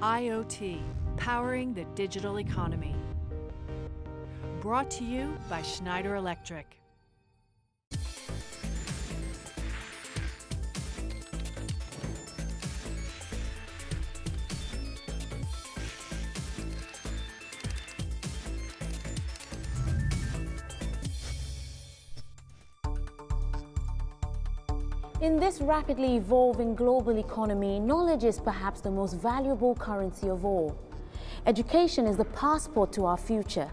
IoT, powering the digital economy. Brought to you by Schneider Electric. In this rapidly evolving global economy, knowledge is perhaps the most valuable currency of all. Education is the passport to our future.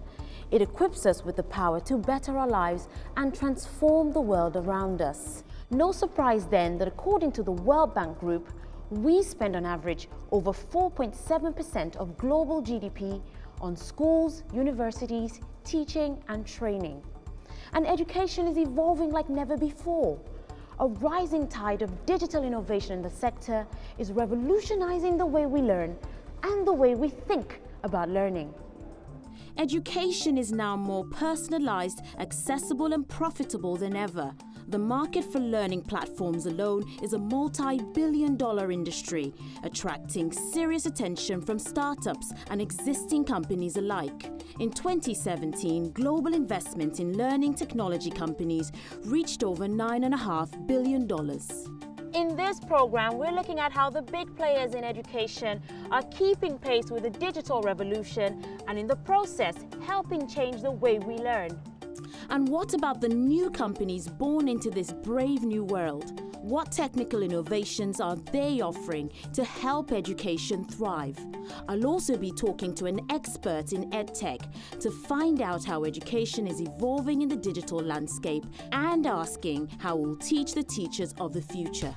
It equips us with the power to better our lives and transform the world around us. No surprise then that according to the World Bank Group, we spend on average over 4.7% of global GDP on schools, universities, teaching and training. And education is evolving like never before. A rising tide of digital innovation in the sector is revolutionizing the way we learn and the way we think about learning. Education is now more personalized, accessible and profitable than ever. The market for learning platforms alone is a multi-billion-dollar industry, attracting serious attention from startups and existing companies alike. In 2017, global investment in learning technology companies reached over $9.5 billion. In this program, we're looking at how the big players in education are keeping pace with the digital revolution and in the process helping change the way we learn. And what about the new companies born into this brave new world? What technical innovations are they offering to help education thrive? I'll also be talking to an expert in EdTech to find out how education is evolving in the digital landscape and asking how we'll teach the teachers of the future.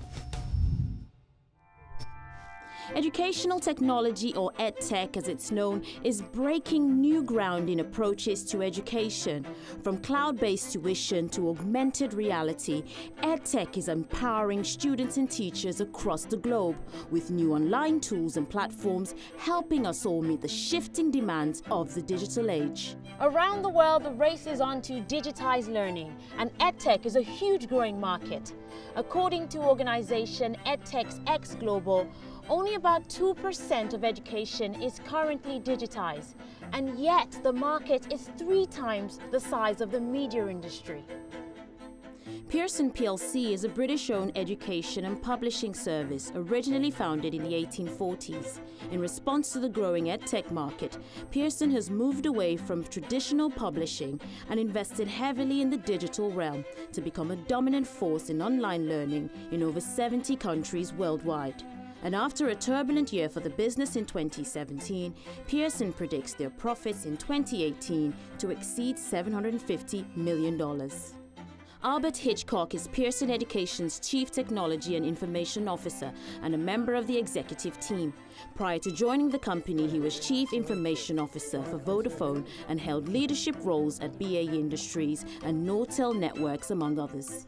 Educational technology, or EdTech as it's known, is breaking new ground in approaches to education. From cloud-based tuition to augmented reality, EdTech is empowering students and teachers across the globe with new online tools and platforms helping us all meet the shifting demands of the digital age. Around the world, the race is on to digitize learning, and EdTech is a huge growing market. According to organization Edtech Ecosystem Global, only about 2% of education is currently digitized, and yet the market is 3 times the size of the media industry. Pearson Plc is a British-owned education and publishing service originally founded in the 1840s. In response to the growing edtech market, Pearson has moved away from traditional publishing and invested heavily in the digital realm to become a dominant force in online learning in over 70 countries worldwide. And after a turbulent year for the business in 2017, Pearson predicts their profits in 2018 to exceed $750 million. Albert Hitchcock is Pearson Education's Chief Technology and Information Officer and a member of the executive team. Prior to joining the company, he was Chief Information Officer for Vodafone and held leadership roles at BAE Industries and Nortel Networks, among others.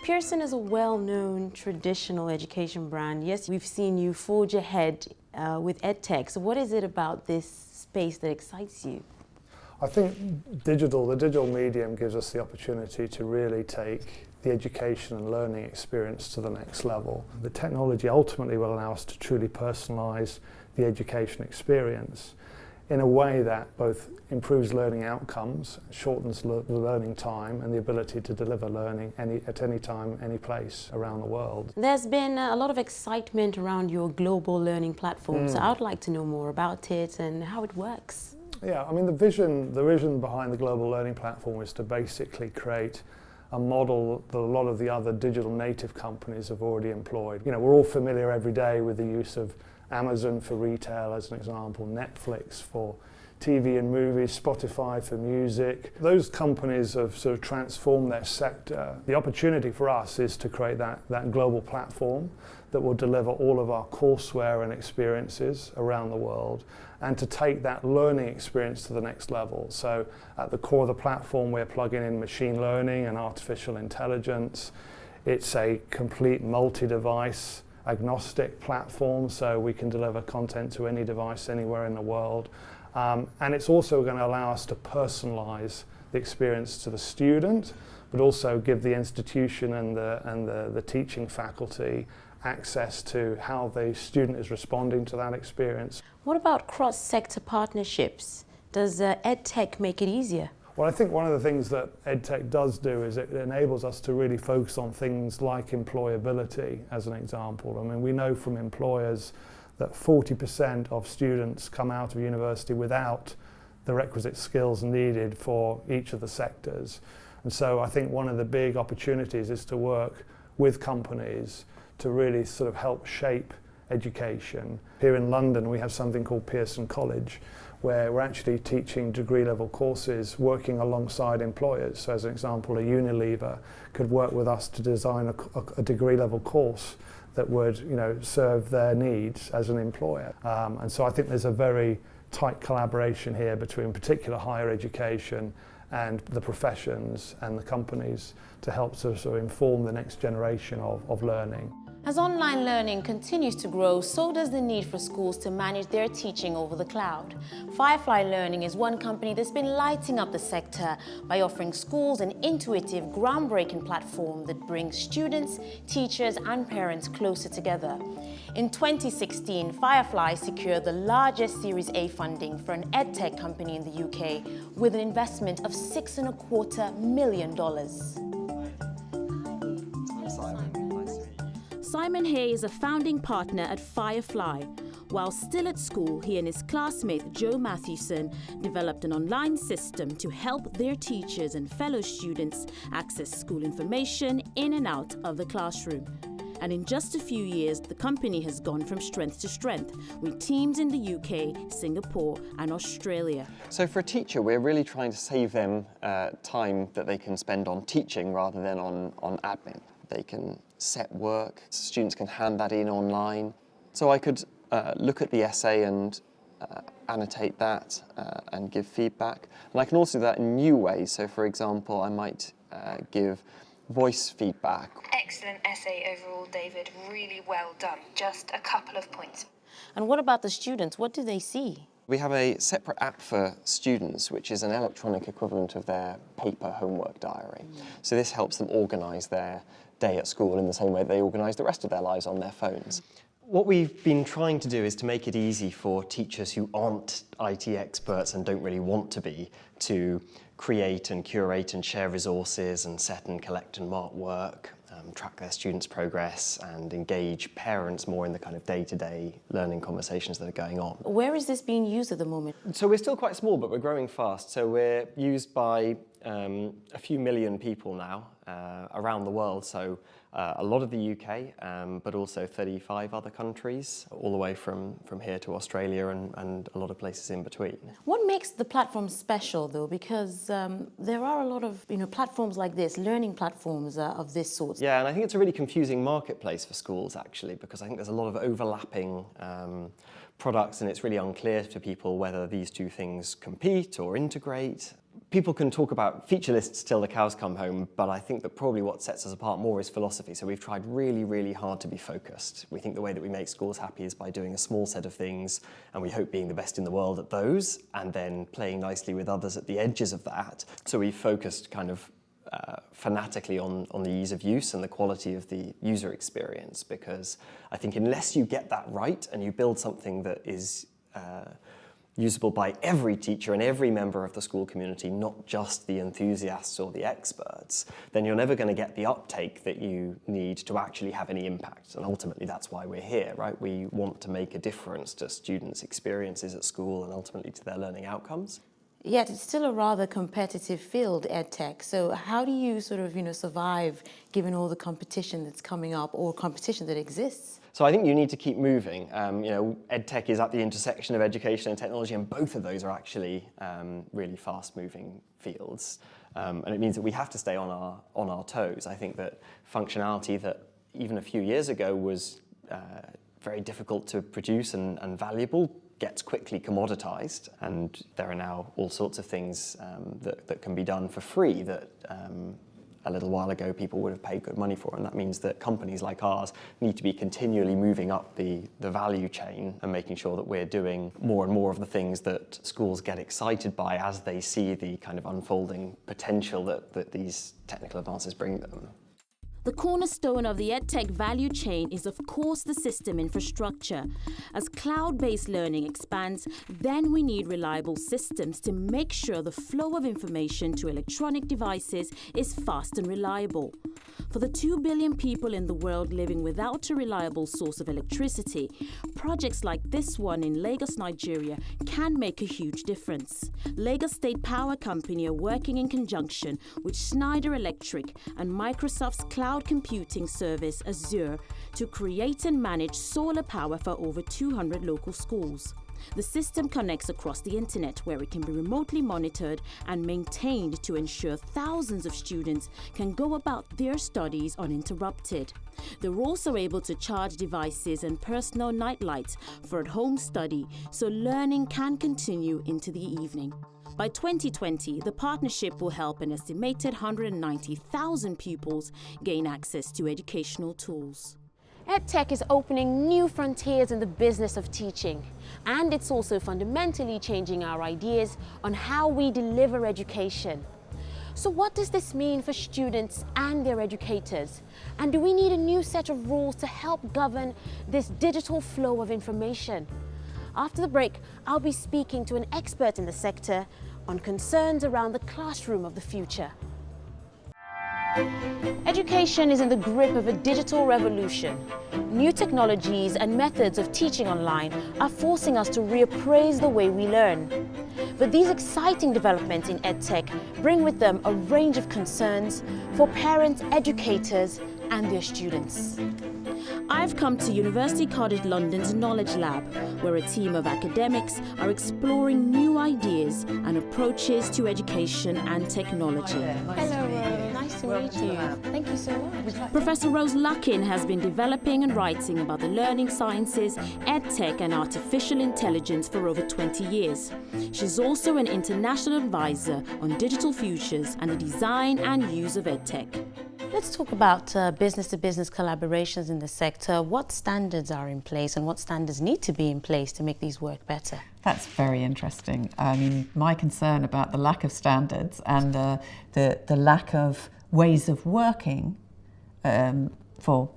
Pearson is a well-known traditional education brand. Yes, we've seen you forge ahead with EdTech. So what is it about this space that excites you? I think the digital medium gives us the opportunity to really take the education and learning experience to the next level. The technology ultimately will allow us to truly personalize the education experience in a way that both improves learning outcomes, shortens the learning time and the ability to deliver learning at any time, any place around the world. There's been a lot of excitement around your global learning platform, so I would like to know more about it and how it works. Yeah, I mean the vision behind the global learning platform is to basically create a model that a lot of the other digital native companies have already employed. You know, we're all familiar every day with the use of Amazon for retail as an example, Netflix for TV and movies, Spotify for music. Those companies have sort of transformed their sector. The opportunity for us is to create that global platform that will deliver all of our courseware and experiences around the world and to take that learning experience to the next level. So at the core of the platform we're plugging in machine learning and artificial intelligence. It's a complete multi-device agnostic platform, so we can deliver content to any device anywhere in the world. And it's also going to allow us to personalize the experience to the student, but also give the institution and the teaching faculty access to how the student is responding to that experience. What about cross-sector partnerships? Does EdTech make it easier? Well, I think one of the things that EdTech does do is it enables us to really focus on things like employability, as an example. I mean, we know from employers that 40% of students come out of university without the requisite skills needed for each of the sectors. And so I think one of the big opportunities is to work with companies to really sort of help shape education. Here in London, we have something called Pearson College, where we're actually teaching degree-level courses working alongside employers. So as an example, a Unilever could work with us to design a degree-level course that would, serve their needs as an employer. And so I think there's a very tight collaboration here between particular higher education and the professions and the companies to help sort of inform the next generation of learning. As online learning continues to grow, so does the need for schools to manage their teaching over the cloud. Firefly Learning is one company that's been lighting up the sector by offering schools an intuitive, groundbreaking platform that brings students, teachers, and parents closer together. In 2016, Firefly secured the largest Series A funding for an edtech company in the UK with an investment of $6.25 million. Simon Hay is a founding partner at Firefly. While still at school, he and his classmate Joe Matthewson developed an online system to help their teachers and fellow students access school information in and out of the classroom. And in just a few years, the company has gone from strength to strength, with teams in the UK, Singapore and Australia. So for a teacher, we're really trying to save them time that they can spend on teaching rather than on admin. They can set work, students can hand that in online. So I could look at the essay and annotate that and give feedback. And I can also do that in new ways. So for example, I might give voice feedback. Excellent essay overall, David. Really well done. Just a couple of points. And what about the students? What do they see? We have a separate app for students, which is an electronic equivalent of their paper homework diary. So this helps them organise their day at school in the same way they organise the rest of their lives on their phones. What we've been trying to do is to make it easy for teachers who aren't IT experts and don't really want to be to create and curate and share resources and set and collect and mark work, track their students' progress and engage parents more in the kind of day-to-day learning conversations that are going on. Where is this being used at the moment? So we're still quite small, but we're growing fast. So we're used by a few million people now around the world. So a lot of the UK, but also 35 other countries, all the way from here to Australia and a lot of places in between. What makes the platform special, though? Because there are a lot of platforms like this, learning platforms of this sort. Yeah, and I think it's a really confusing marketplace for schools, actually, because I think there's a lot of overlapping products, and it's really unclear to people whether these two things compete or integrate. People can talk about feature lists till the cows come home, but I think that probably what sets us apart more is philosophy. So we've tried really, really hard to be focused. We think the way that we make schools happy is by doing a small set of things, and we hope being the best in the world at those, and then playing nicely with others at the edges of that. So we've focused kind of fanatically on the ease of use and the quality of the user experience, because I think unless you get that right and you build something that is usable by every teacher and every member of the school community, not just the enthusiasts or the experts, then you're never going to get the uptake that you need to actually have any impact. And ultimately, that's why we're here, right? We want to make a difference to students' experiences at school and ultimately to their learning outcomes. Yet it's still a rather competitive field, EdTech. So how do you sort of, survive given all the competition that's coming up or competition that exists? So I think you need to keep moving. EdTech is at the intersection of education and technology, and both of those are actually really fast-moving fields. And it means that we have to stay on our toes. I think that functionality that even a few years ago was very difficult to produce and valuable gets quickly commoditized, and there are now all sorts of things that can be done for free that a little while ago people would have paid good money for, and that means that companies like ours need to be continually moving up the value chain and making sure that we're doing more and more of the things that schools get excited by as they see the kind of unfolding potential that these technical advances bring them. The cornerstone of the EdTech value chain is of course the system infrastructure. As cloud-based learning expands, then we need reliable systems to make sure the flow of information to electronic devices is fast and reliable. For the 2 billion people in the world living without a reliable source of electricity, projects like this one in Lagos, Nigeria can make a huge difference. Lagos State Power Company are working in conjunction with Schneider Electric and Microsoft's cloud computing service Azure to create and manage solar power for over 200 local schools. The system connects across the internet where it can be remotely monitored and maintained to ensure thousands of students can go about their studies uninterrupted. They're also able to charge devices and personal nightlights for at-home study so learning can continue into the evening. By 2020, the partnership will help an estimated 190,000 pupils gain access to educational tools. EdTech is opening new frontiers in the business of teaching, and it's also fundamentally changing our ideas on how we deliver education. So what does this mean for students and their educators? And do we need a new set of rules to help govern this digital flow of information? After the break, I'll be speaking to an expert in the sector on concerns around the classroom of the future. Education is in the grip of a digital revolution. New technologies and methods of teaching online are forcing us to reappraise the way we learn. But these exciting developments in EdTech bring with them a range of concerns for parents, educators, and their students. I've come to University College London's Knowledge Lab, where a team of academics are exploring new ideas and approaches to education and technology. Hello, Rose. Nice to meet you. Thank you so much. Professor Rose Luckin has been developing and writing about the learning sciences, EdTech and artificial intelligence for over 20 years. She's also an international advisor on digital futures and the design and use of EdTech. Let's talk about business-to-business collaborations in the sector. What standards are in place and what standards need to be in place to make these work better? That's very interesting. I mean, my concern about the lack of standards and the lack of ways of working for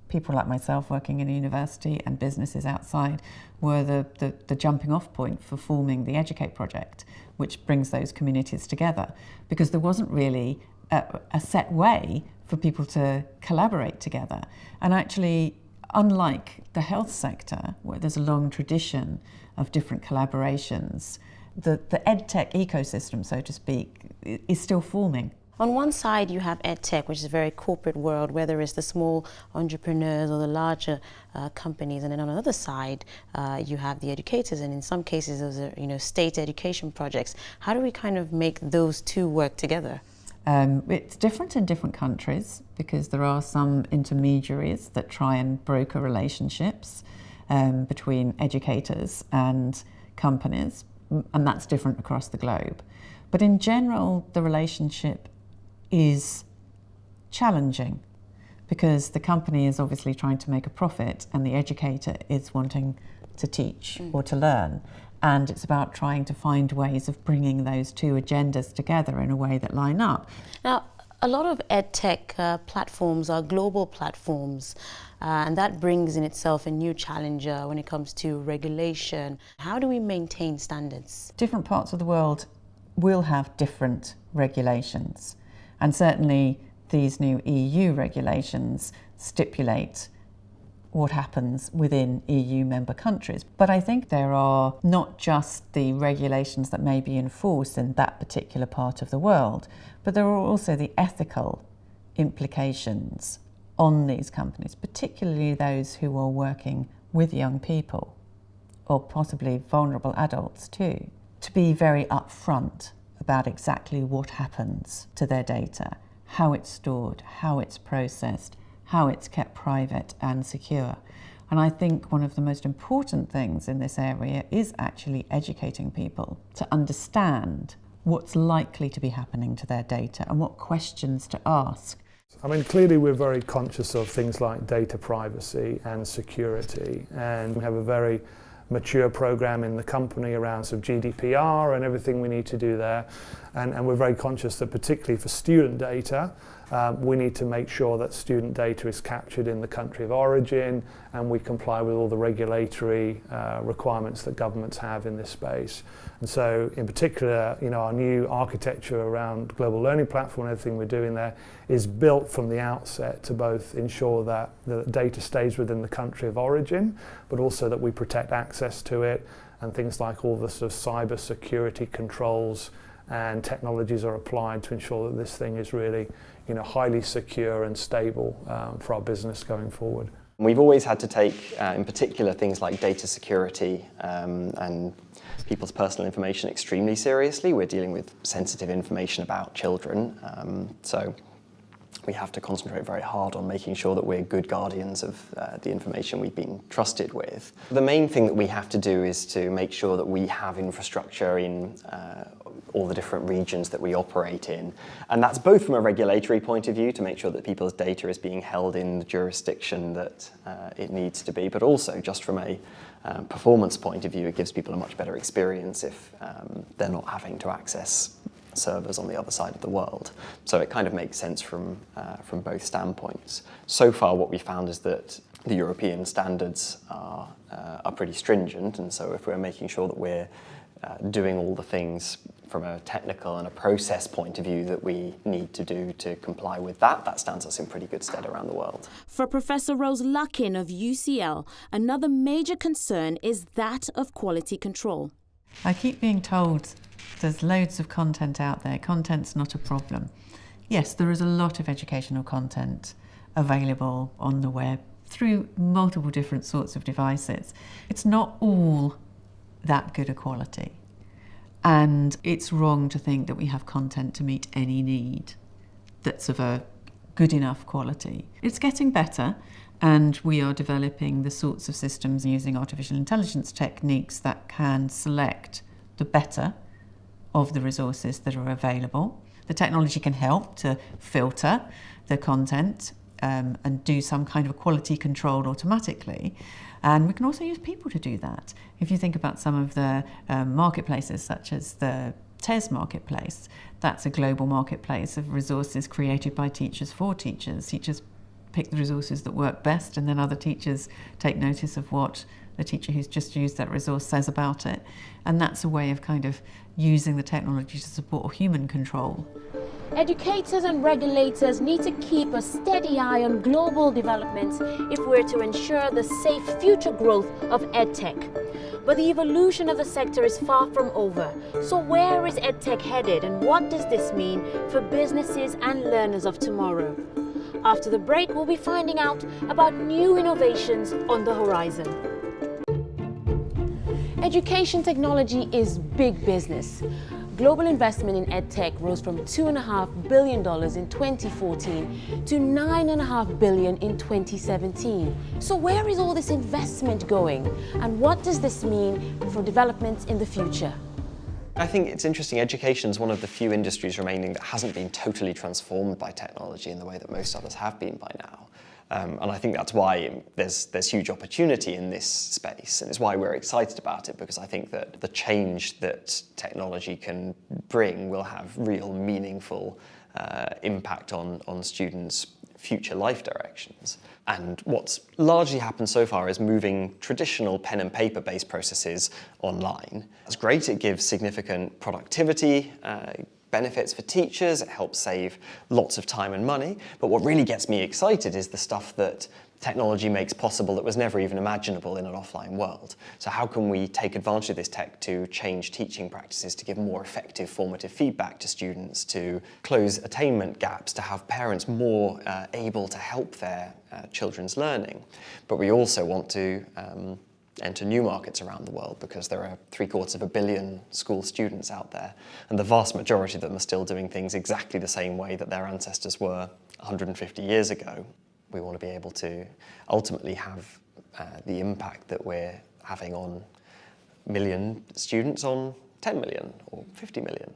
people like myself working in a university and businesses outside were the jumping off point for forming the Educate project, which brings those communities together, because there wasn't really a set way for people to collaborate together. And actually, unlike the health sector, where there's a long tradition of different collaborations, the EdTech ecosystem, so to speak, is still forming. On one side, you have EdTech, which is a very corporate world, whether it's the small entrepreneurs or the larger companies. And then on the other side, you have the educators. And in some cases, those are state education projects. How do we kind of make those two work together? It's different in different countries because there are some intermediaries that try and broker relationships between educators and companies, and that's different across the globe. But in general, the relationship is challenging because the company is obviously trying to make a profit and the educator is wanting to teach or to learn. And it's about trying to find ways of bringing those two agendas together in a way that line up. Now, a lot of EdTech platforms are global platforms, and that brings in itself a new challenge when it comes to regulation. How do we maintain standards? Different parts of the world will have different regulations, and certainly these new EU regulations stipulate what happens within EU member countries. But I think there are not just the regulations that may be enforced in that particular part of the world, but there are also the ethical implications on these companies, particularly those who are working with young people or possibly vulnerable adults too, to be very upfront about exactly what happens to their data, how it's stored, how it's processed, how it's kept private and secure. And I think one of the most important things in this area is actually educating people to understand what's likely to be happening to their data and what questions to ask. I mean, clearly we're very conscious of things like data privacy and security, and we have a very mature program in the company around sort of GDPR and everything we need to do there. And we're very conscious that particularly for student data, we need to make sure that student data is captured in the country of origin, and we comply with all the regulatory requirements that governments have in this space. And so in particular, our new architecture around global learning platform and everything we're doing there is built from the outset to both ensure that the data stays within the country of origin, but also that we protect access to it, and things like all the sort of cyber security controls and technologies are applied to ensure that this thing is really highly secure and stable for our business going forward. We've always had to take, in particular, things like data security and people's personal information extremely seriously. We're dealing with sensitive information about children, so we have to concentrate very hard on making sure that we're good guardians of the information we've been trusted with. The main thing that we have to do is to make sure that we have infrastructure in all the different regions that we operate in. And that's both from a regulatory point of view, to make sure that people's data is being held in the jurisdiction that it needs to be, but also just from a performance point of view, it gives people a much better experience if they're not having to access servers on the other side of the world. So it kind of makes sense from both standpoints. So far what we found is that the European standards are pretty stringent, and so if we're making sure that we're doing all the things from a technical and a process point of view that we need to do to comply with that stands us in pretty good stead around the world. For Professor Rose Luckin of UCL, another major concern is that of quality control. I keep being told there's loads of content out there. Content's not a problem. Yes, there is a lot of educational content available on the web through multiple different sorts of devices. It's not all that good a quality. And it's wrong to think that we have content to meet any need that's of a good enough quality. It's getting better, and we are developing the sorts of systems using artificial intelligence techniques that can select the better of the resources that are available. The technology can help to filter the content and do some kind of quality control automatically. And we can also use people to do that. If you think about some of the marketplaces, such as the TES marketplace, that's a global marketplace of resources created by teachers for teachers. Teachers pick the resources that work best, and then other teachers take notice of what the teacher who's just used that resource says about it. And that's a way of kind of using the technology to support human control. Educators and regulators need to keep a steady eye on global developments if we're to ensure the safe future growth of EdTech. But the evolution of the sector is far from over. So where is EdTech headed, and what does this mean for businesses and learners of tomorrow? After the break, we'll be finding out about new innovations on the horizon. Education technology is big business. Global investment in EdTech rose from $2.5 billion in 2014 to $9.5 billion in 2017. So where is all this investment going, and what does this mean for developments in the future? I think it's interesting. Education is one of the few industries remaining that hasn't been totally transformed by technology in the way that most others have been by now. And I think that's why there's huge opportunity in this space, and it's why we're excited about it, because I think that the change that technology can bring will have real meaningful impact on students' future life directions. And what's largely happened so far is moving traditional pen and paper based processes online. It's great, it gives significant productivity benefits for teachers, it helps save lots of time and money, but what really gets me excited is the stuff that technology makes possible that was never even imaginable in an offline world. So how can we take advantage of this tech to change teaching practices, to give more effective formative feedback to students, to close attainment gaps, to have parents more able to help their children's learning? But we also want to enter new markets around the world, because there are 750 million school students out there, and the vast majority of them are still doing things exactly the same way that their ancestors were 150 years ago. We want to be able to ultimately have the impact that we're having on million students on 10 million or 50 million.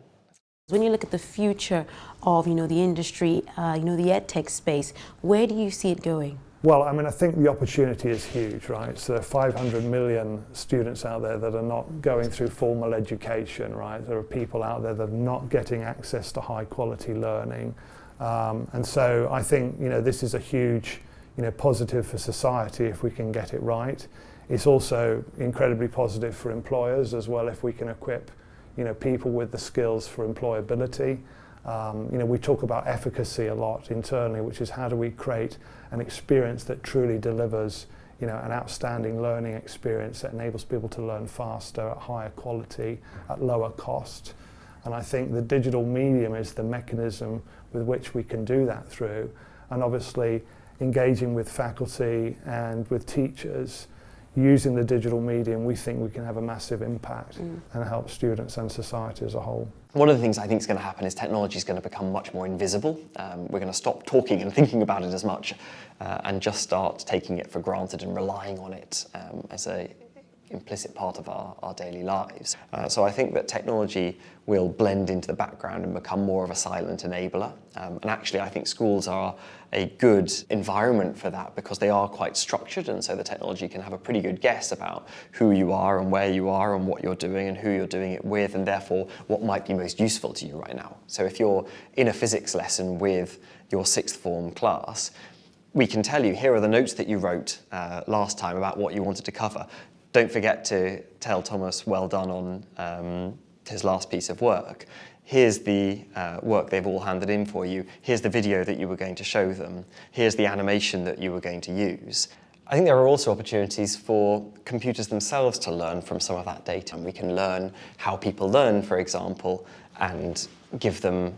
When you look at the future of the industry, the EdTech space, where do you see it going? Well, I mean, I think the opportunity is huge, right? So there are 500 million students out there that are not going through formal education, right? There are people out there that are not getting access to high quality learning. And so I think, this is a huge, positive for society if we can get it right. It's also incredibly positive for employers as well if we can equip, people with the skills for employability. We talk about efficacy a lot internally, which is how do we create an experience that truly delivers, an outstanding learning experience that enables people to learn faster, at higher quality, at lower cost. And I think the digital medium is the mechanism with which we can do that through. And obviously engaging with faculty and with teachers, using the digital medium, we think we can have a massive impact and help students and society as a whole. One of the things I think is going to happen is technology is going to become much more invisible. We're going to stop talking and thinking about it as much and just start taking it for granted and relying on it as a implicit part of our daily lives. So I think that technology will blend into the background and become more of a silent enabler. And actually I think schools are a good environment for that because they are quite structured, and so the technology can have a pretty good guess about who you are and where you are and what you're doing and who you're doing it with, and therefore what might be most useful to you right now. So if you're in a physics lesson with your sixth form class, we can tell you, here are the notes that you wrote last time about what you wanted to cover. Don't forget to tell Thomas well done on his last piece of work. Here's the work they've all handed in for you. Here's the video that you were going to show them. Here's the animation that you were going to use. I think there are also opportunities for computers themselves to learn from some of that data. And we can learn how people learn, for example, and give them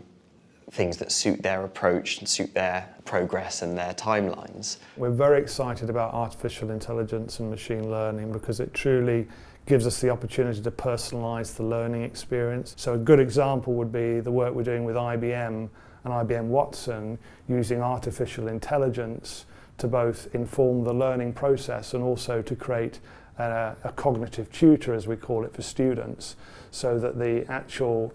things that suit their approach and suit their progress and their timelines. We're very excited about artificial intelligence and machine learning because it truly gives us the opportunity to personalise the learning experience. So a good example would be the work we're doing with IBM and IBM Watson, using artificial intelligence to both inform the learning process and also to create a cognitive tutor, as we call it, for students, so that the actual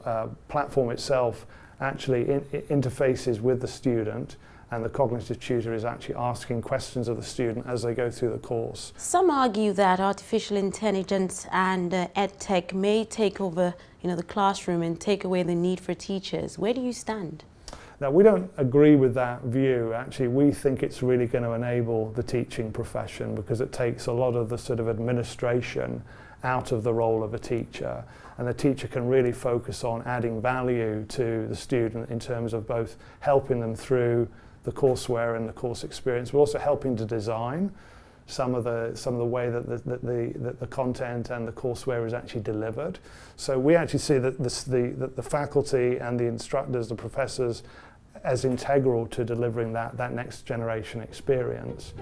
platform itself actually interfaces with the student, and the cognitive tutor is actually asking questions of the student as they go through the course. Some argue that artificial intelligence and EdTech may take over, the classroom and take away the need for teachers. Where do you stand? Now, we don't agree with that view. Actually, we think it's really going to enable the teaching profession because it takes a lot of the sort of administration out of the role of a teacher, and the teacher can really focus on adding value to the student in terms of both helping them through the courseware and the course experience, but also helping to design some of the way that the content and the courseware is actually delivered. So we actually see that the faculty and the instructors, the professors, as integral to delivering that next generation experience.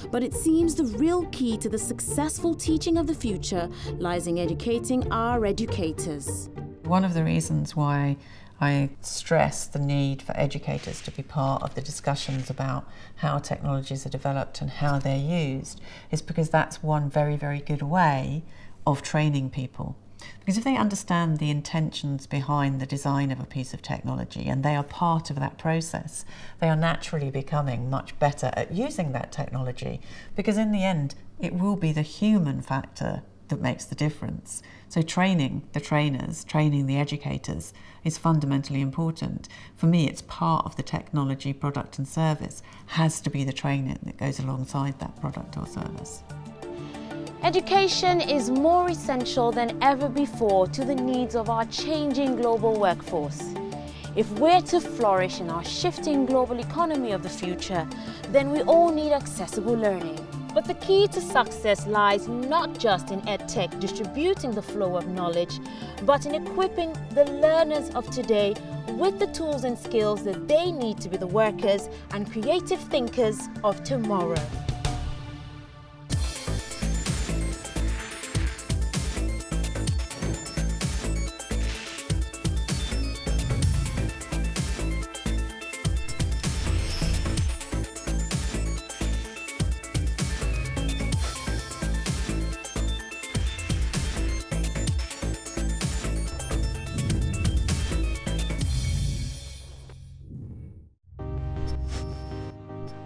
But it seems the real key to the successful teaching of the future lies in educating our educators. One of the reasons why I stress the need for educators to be part of the discussions about how technologies are developed and how they're used is because that's one very, very good way of training people. Because if they understand the intentions behind the design of a piece of technology and they are part of that process, they are naturally becoming much better at using that technology, because in the end it will be the human factor that makes the difference. So training the trainers, training the educators is fundamentally important. For me, it's part of the technology, product and service, has to be the training that goes alongside that product or service. Education is more essential than ever before to the needs of our changing global workforce. If we're to flourish in our shifting global economy of the future, then we all need accessible learning. But the key to success lies not just in EdTech distributing the flow of knowledge, but in equipping the learners of today with the tools and skills that they need to be the workers and creative thinkers of tomorrow.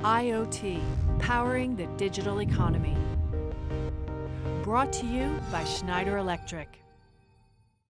IoT, powering the digital economy. Brought to you by Schneider Electric.